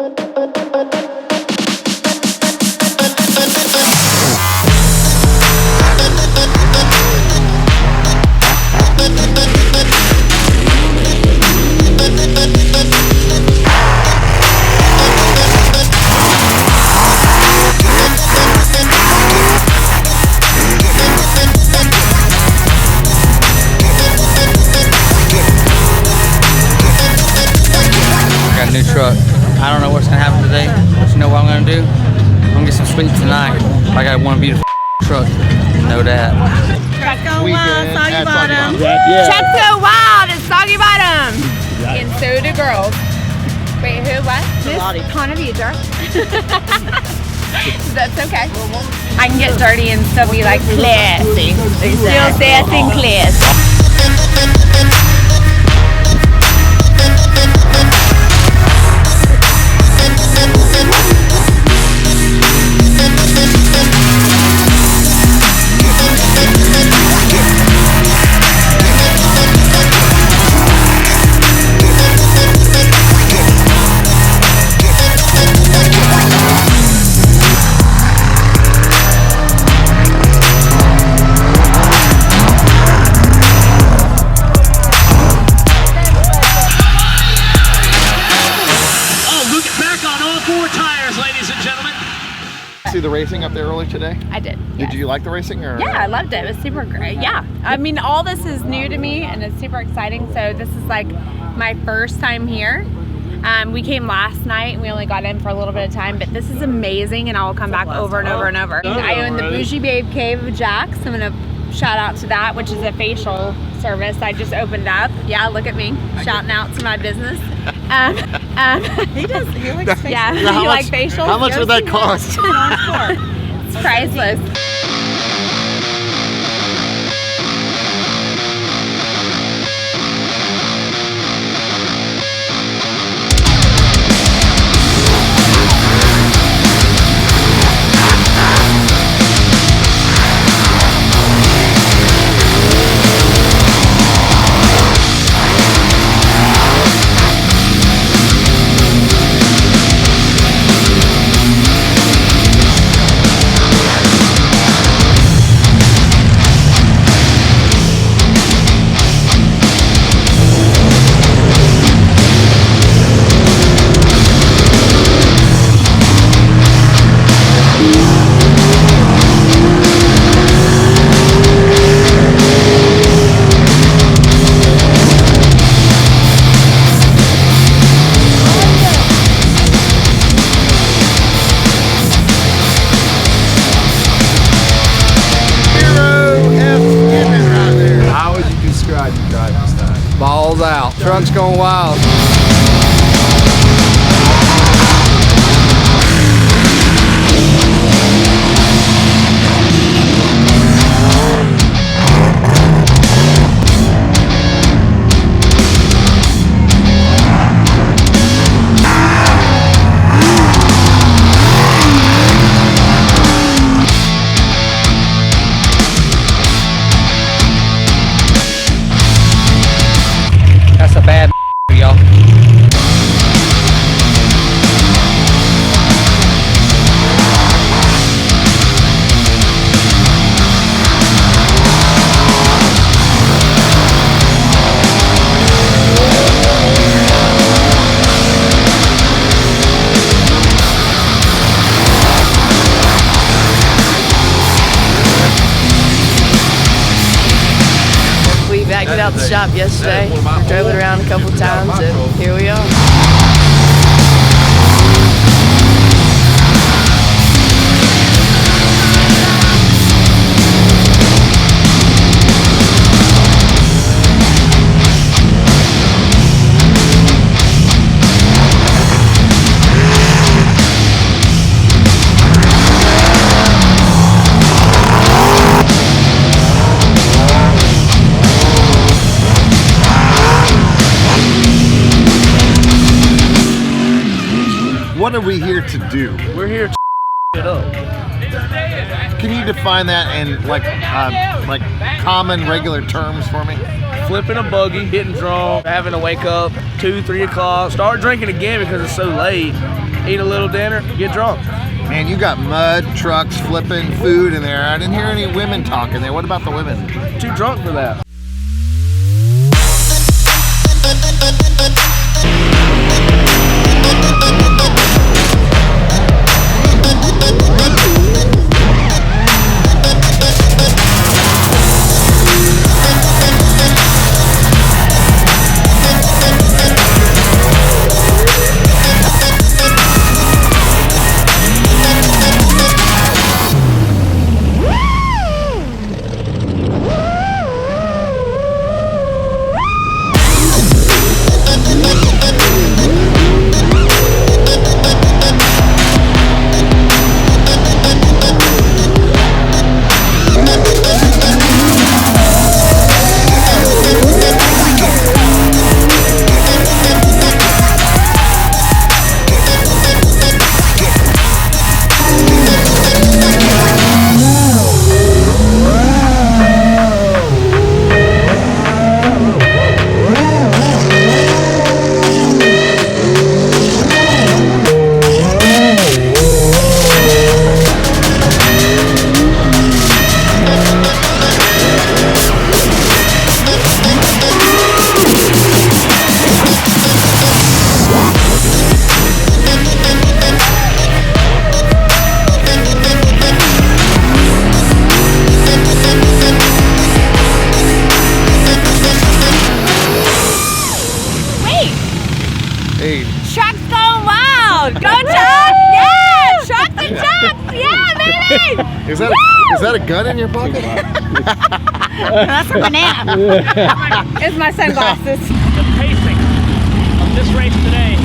New truck. I don't know what's gonna happen today, but you know what I'm gonna do? I'm gonna get some sleep tonight. I got one beautiful truck, know that. Truck go wild, Soggy Bottom. Yeah. Truck go wild at Soggy Bottom. And so do girls. Wait, who, what? Miss Conavedra. That's okay. I can get dirty and still be like classy. Still sassy and classy. See the racing up there early today? I did. Did you like the racing? Or? Yeah, I loved it. It was super great. Yeah. I mean, all this is new to me and it's super exciting. So this is like my first time here. We came last night and we only got in for a little bit of time, but this is amazing and I will come back over and over and over. I own the Bougie Babe Cave of Jax. I'm going to shout out to that, which is a facial service I just opened up. Yeah, look at me shouting out to my business. He does. He likes facials. Yeah, Now, you like facials? How much would that cost? It's priceless. Balls out. Truck's going wild. That's a bad y'all. We backed it out the shop yesterday. Drove it around a couple times, and here we are. What are we here to do? We're here to it up. Can you define that in like common, regular terms for me? Flipping a buggy, getting drunk, having to wake up 2, 3 o'clock, start drinking again because it's so late, eat a little dinner, get drunk. Man, you got mud trucks flipping food in there. I didn't hear any women talking there. What about the women? Too drunk for that. Truck's going wild! Go Truck! Yeah! Truck the Truck! Yeah, baby! Is that a gun in your pocket? That's a banana. It's my sunglasses. The pacing of this race today